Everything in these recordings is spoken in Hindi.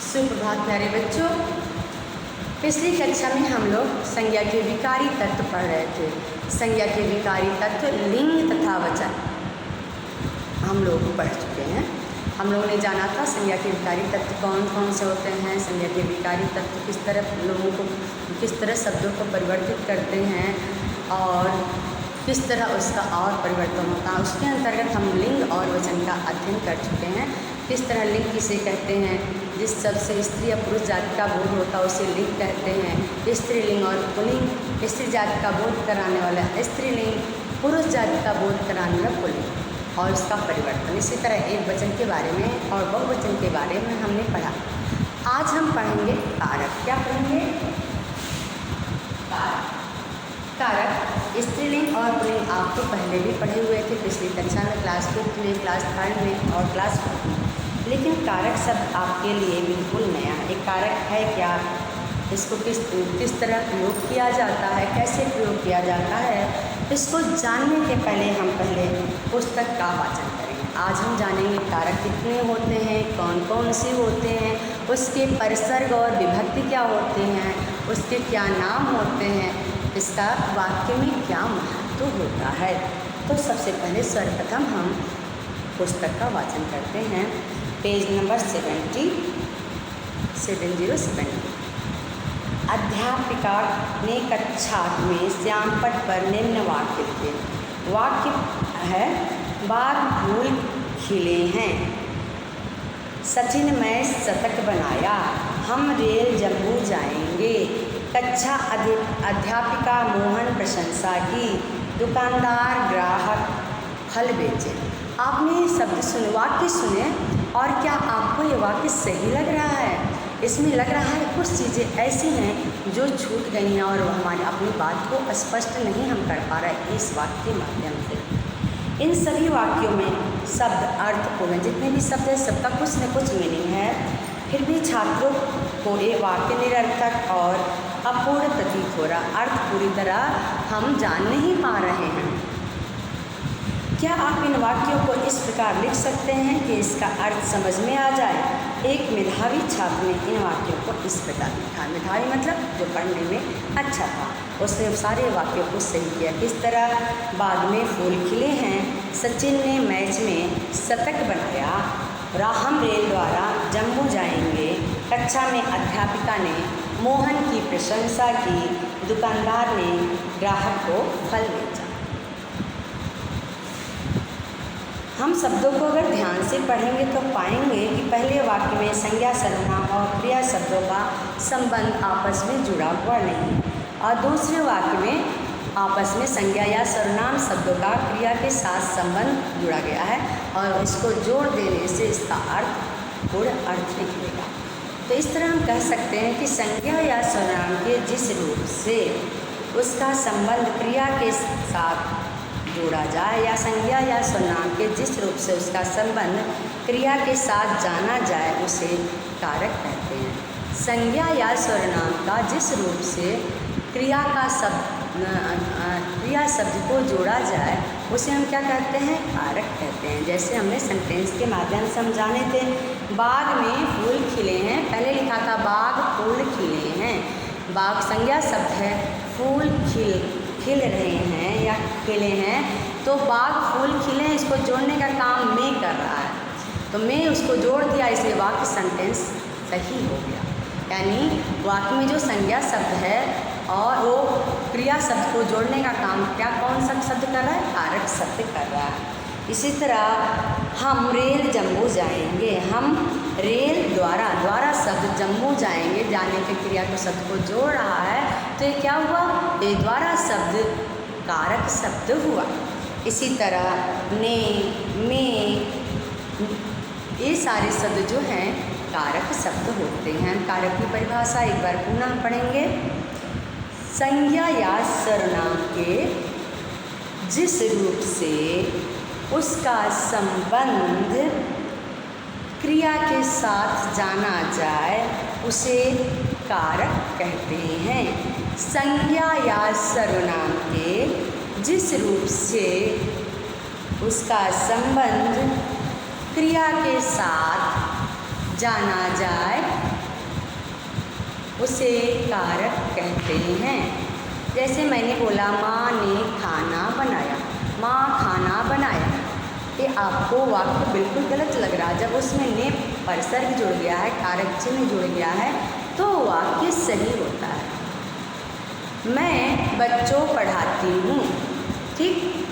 सुप्रभात प्यारे बच्चों। पिछली कक्षा में हम लोग संज्ञा के विकारी तत्व पढ़ रहे थे। संज्ञा के विकारी तत्व लिंग तथा वचन हम लोग पढ़ चुके हैं। हम लोगों ने जाना था संज्ञा के विकारी तत्व कौन कौन से होते हैं, संज्ञा के विकारी तत्व किस तरह लोगों को किस तरह शब्दों को परिवर्तित करते हैं और किस तरह उसका और परिवर्तन होता है। उसके अंतर्गत हम लिंग और वचन का अध्ययन कर चुके हैं। किस तरह लिंग किसे कहते हैं, जिस शब्द से स्त्री या पुरुष जाति का बोध होता है उसे लिंग कहते हैं। स्त्रीलिंग और पुल्लिंग, स्त्री जाति का बोध कराने वाला स्त्रीलिंग, पुरुष जाति का बोध कराने वाला पुल्लिंग और उसका परिवर्तन। इसी तरह एक वचन के बारे में और बहुवचन के बारे में हमने पढ़ा। आज हम पढ़ेंगे कारक। क्या पढ़ेंगे? कारक स्त्रीलिंग और पुल्लिंग आपको पहले भी पढ़े हुए थे पिछली कक्षा में, क्लास 5 में, क्लास 3 में और क्लास 4 में। लेकिन कारक शब्द आपके लिए बिल्कुल नया है। एक कारक है क्या, इसको किस तरह प्रयोग किया जाता है, कैसे प्रयोग किया जाता है, इसको जानने के पहले हम पुस्तक का वाचन करेंगे। आज हम जानेंगे कारक कितने होते हैं, कौन कौन से होते हैं, उसके परिसर्ग और विभक्ति क्या होते हैं, उसके क्या नाम होते हैं, इसका वाक्य में क्या महत्व होता है। तो सबसे पहले सर्वप्रथम हम पुस्तक का वाचन करते हैं। Page number 70। अध्यापिका ने कक्षा में श्यामपट पर निम्न वाक्य थे। वाक्य है, बाग फूल खिले हैं, सचिन में शतक बनाया, हम रेल जम्मू जाएंगे, कक्षा अध्यापिका मोहन प्रशंसा की, दुकानदार ग्राहक फल बेचे। आपने शब्द वाक्य सुने और क्या आपको ये वाक्य सही लग रहा है? इसमें लग रहा है कुछ चीज़ें ऐसी हैं जो छूट गई हैं और हमारी अपनी बात को स्पष्ट नहीं हम कर पा रहे इस वाक्य के माध्यम से। इन सभी वाक्यों में शब्द अर्थपूर्ण, जितने भी शब्द हैं सबका कुछ न कुछ मीनिंग है, फिर भी छात्रों को ये वाक्य निरर्थक और अपूर्ण प्रतीत हो रहा। अर्थ पूरी तरह हम जान नहीं पा रहे हैं। क्या आप इन वाक्यों को इस प्रकार लिख सकते हैं कि इसका अर्थ समझ में आ जाए? एक मेधावी छात्र ने इन वाक्यों को इस प्रकार लिखा। मेधावी मतलब जो पढ़ने में अच्छा था, उसने सारे वाक्यों को सही किया। किस तरह? बाग में फूल खिले हैं, सचिन ने मैच में शतक बनाया, हम रेल द्वारा जम्मू जाएंगे, कक्षा में अध्यापिका ने मोहन की प्रशंसा की, दुकानदार ने ग्राहक को फल बेचा। हम शब्दों को अगर ध्यान से पढ़ेंगे तो पाएंगे कि पहले वाक्य में संज्ञा सर्वनाम और क्रिया शब्दों का संबंध आपस में जुड़ा हुआ नहीं, और दूसरे वाक्य में आपस में संज्ञा या सर्वनाम शब्दों का क्रिया के साथ संबंध जुड़ा गया है और इसको जोड़ देने से इसका अर्थ पूर्ण अर्थ निकलेगा। तो इस तरह हम कह सकते हैं कि संज्ञा या सर्वनाम के जिस रूप से उसका संबंध क्रिया के साथ जोड़ा जाए या संज्ञा या सर्वनाम के जिस रूप से उसका संबंध क्रिया के साथ जाना जाए उसे कारक कहते हैं। संज्ञा या सर्वनाम का जिस रूप से क्रिया शब्द को जोड़ा जाए उसे हम क्या कहते हैं? कारक कहते हैं। जैसे हमने सेंटेंस के माध्यम से समझाने थे, बाग में फूल खिले हैं, पहले लिखा था बाग फूल खिले हैं। बाग संज्ञा शब्द है, फूल खिल रहे हैं या खिले हैं, तो बाग फूल खिले हैं, इसको जोड़ने का काम मैं कर रहा है, तो मैं उसको जोड़ दिया, इसलिए वाक्य सेंटेंस सही हो गया। यानी वाक्य में जो संज्ञा शब्द है और वो क्रिया शब्द को जोड़ने का काम कौन सा शब्द कर रहा है? कारक शब्द कर रहा है। इसी तरह हम रेल जम्मू जाएंगे, हम रेल द्वारा शब्द जम्मू जाएंगे, जाने के क्रिया को शब्द को जोड़ रहा है, तो ये क्या हुआ? ये द्वारा शब्द कारक शब्द हुआ। इसी तरह ने, में, ये सारे शब्द जो हैं कारक शब्द होते हैं। कारक की परिभाषा एक बार पुनः पढ़ेंगे। संज्ञा या सर्वनाम के जिस रूप से उसका संबंध क्रिया के साथ जाना जाए उसे कारक कहते हैं। संज्ञा या सर्वनाम के जिस रूप से उसका संबंध क्रिया के साथ जाना जाए उसे कारक कहते हैं। जैसे मैंने बोला माँ ने खाना बनाया, माँ खाना बनाया, ये आपको वाक्य बिल्कुल गलत लग रहा है। जब उसमें ने परसर्ग जुड़ गया है, कारक चिन्ह जुड़ गया है, तो वाक्य सही होता है। मैं बच्चों पढ़ाती हूँ, ठीक।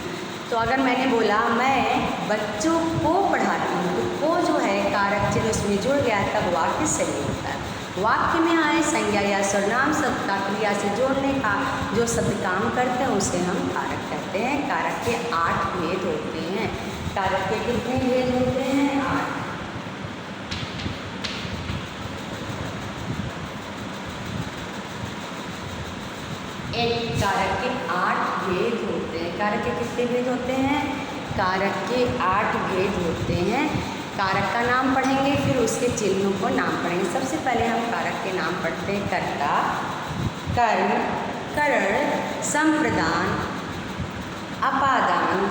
तो अगर मैंने बोला मैं बच्चों को पढ़ाती हूँ, तो को जो है कारक चिन्ह उसमें जुड़ गया है, तब वाक्य सही होता है। वाक्य में आए संज्ञा या सर्वनाम शब्द का क्रिया से जोड़ने का जो शब्द काम करते हैं उसे हम कारक कहते हैं। कारक के 8 भेद होते हैं। कारक के कितने भेद होते हैं? 8। एक कारक के 8 भेद होते हैं। कारक के कितने भेद होते हैं? कारक के 8 भेद होते हैं। कारक का नाम पढ़ेंगे, फिर उसके चिन्हों को नाम पढ़ेंगे। सबसे पहले हम कारक के नाम पढ़ते हैं। कर्ता, कर्म, करण, संप्रदान, अपादान,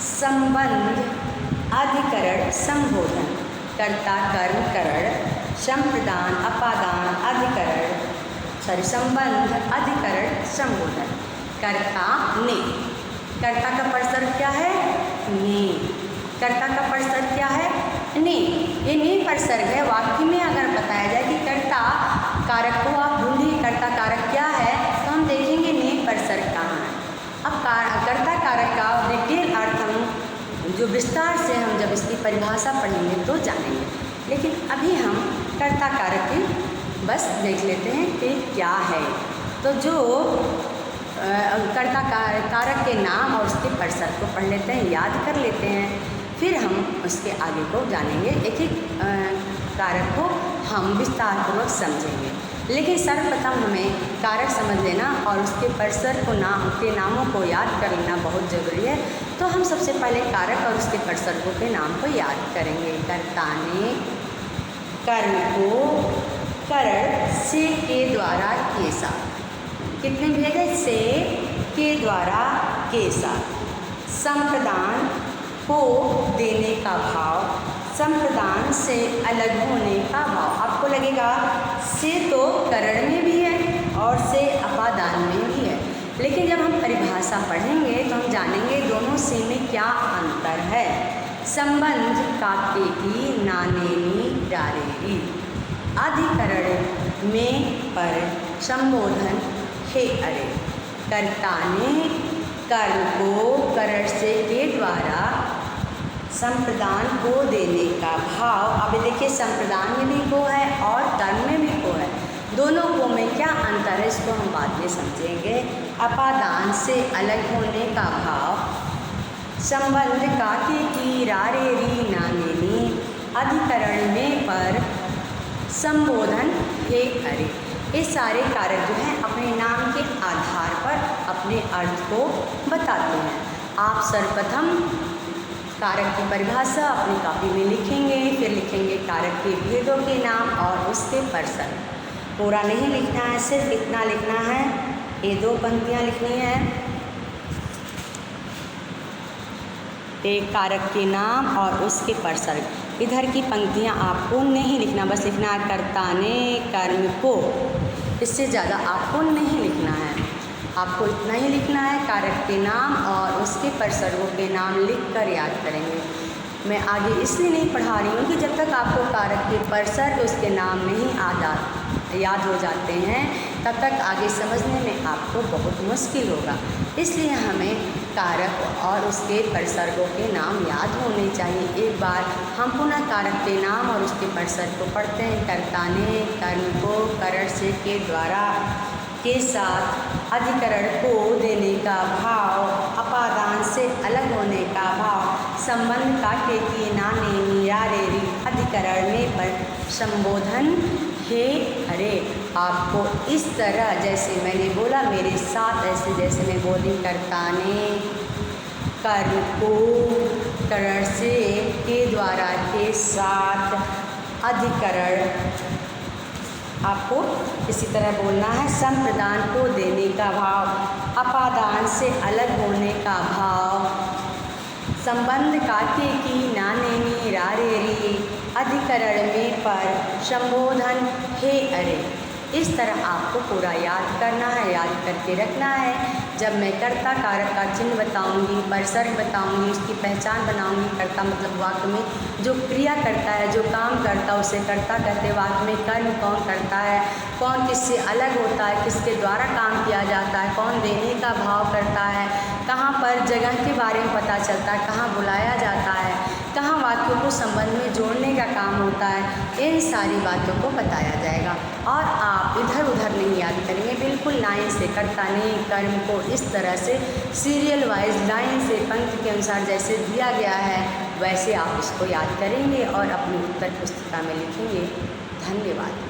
संबंध, अधिकरण, संबोधन। कर्ता, कर्म, करण, संप्रदान, अपादान, अधिकरण, संबंध, अधिकरण, संबोधन। कर्ता ने, कर्ता का परसर्ग क्या है? ने। कर्ता का परसर्ग क्या है? ने। ये ने परसर्ग है। वाक्य में अगर बताया जाए कि कर्ता कारक को आप ढूंढिए, कर्ता कारक क्या है, तो हम देखेंगे ने परसर्ग कहाँ है। अब कर्ता कारक का डिटेल अर्थ हम जो विस्तार से हम जब इसकी परिभाषा पढ़ेंगे तो जानेंगे, लेकिन अभी हम कर्ता कारक की बस देख लेते हैं कि क्या है। तो जो कर्ता कारक के नाम और उसके परसर्ग को पढ़ लेते हैं, याद कर लेते हैं, फिर हम उसके आगे को जानेंगे। एक एक कारक को हम विस्तारपूर्वक समझेंगे, लेकिन सर्वप्रथम हमें कारक समझ लेना और उसके परसर्ग को नाम के नामों को याद कर लेना बहुत ज़रूरी है। तो हम सबसे पहले कारक और उसके परसर्गों के नाम को याद करेंगे। कर्ता ने कर्म को करण से के द्वारा के साथ, कितने भेद है? से के द्वारा के साथ। संप्रदान को देने का भाव, संप्रदान से अलग होने का भाव। आपको लगेगा से तो करण में भी है और से अपादान में भी है, लेकिन जब हम परिभाषा पढ़ेंगे तो हम जानेंगे दोनों से में क्या अंतर है। संबंध काके की नानेनी डारेरी, अधिकरण में पर, संबोधन हे अरे। कर्ता ने कर्म को करण से के द्वारा संप्रदान को देने का भाव। अब देखिए संप्रदान में भी को है और कर्म में भी को है, दोनों को में क्या अंतर है इसको हम बाद में समझेंगे। अपादान से अलग होने का भाव, संबंध काके की रारे री नानेनी, अधिकरण में पर, संबोधन हे अरे। ये सारे कारक जो हैं अपने नाम के आधार पर अपने अर्थ को बताते हैं। आप सर्वप्रथम कारक की परिभाषा अपनी कॉपी में लिखेंगे, फिर लिखेंगे कारक के भेदों के नाम और उसके परसर्ग। पूरा नहीं लिखना है, सिर्फ इतना लिखना है, ये 2 पंक्तियाँ लिखनी है। एक कारक के नाम और उसके परसर्ग। इधर की पंक्तियाँ आपको नहीं लिखना, बस लिखना है कर्ता ने कर्म को, इससे ज़्यादा आपको नहीं लिखना है। आपको इतना ही लिखना है, कारक के नाम और उसके परसर्गों के नाम लिखकर याद करेंगे। मैं आगे इसलिए नहीं पढ़ा रही हूँ कि जब तक आपको कारक के परसर्ग उसके नाम नहीं याद हो जाते हैं तब तक आगे समझने में आपको बहुत मुश्किल होगा। इसलिए हमें कारक और उसके परसर्गों के नाम याद होने चाहिए। एक बार हम पुनः कारक के नाम और उसके परसर्ग को पढ़ते हैं। कर्ता ने कर्म को करण से के द्वारा के साथ, अधिकरण को देने का भाव, अपादान से अलग होने का भाव, संबंध काके की नाने निरारेरी, अधिकरण में पर, संबोधन हे अरे। आपको इस तरह जैसे मैंने बोला मेरे साथ ऐसे जैसे मैं बोली, कर्ता ने कर्म को करण से के द्वारा के साथ, अधिकरण आपको इसी तरह बोलना है। संप्रदान को देने का भाव, अपादान से अलग होने का भाव, संबंध काके की नाने नी रारे री, अधिकरण में पर, संबोधन हे अरे। इस तरह आपको पूरा याद करना है, याद करके रखना है। जब मैं कर्ता कारक का चिन्ह बताऊंगी, उपसर्ग बताऊंगी, उसकी पहचान बनाऊंगी। कर्ता मतलब वाक्य में जो क्रिया करता है, जो काम करता है उसे कर्ता कहते हैं। वाक्य में कर्म कौन करता है, कौन किससे अलग होता है, किसके द्वारा काम किया जाता है, कौन देने का भाव करता है, कहाँ पर जगह के बारे में पता चलता है, कहाँ बुलाया जाता है, कहाँ वाक्यों को संबंध में जोड़ने का काम होता है, इन सारी बातों को बताया जाएगा। और आप इधर उधर नहीं याद करेंगे, बिल्कुल लाइन से कर्ता ने कर्म को इस तरह से सीरियल वाइज लाइन से पंक्ति के अनुसार जैसे दिया गया है वैसे आप इसको याद करेंगे और अपनी उत्तर पुस्तिका में लिखेंगे। धन्यवाद।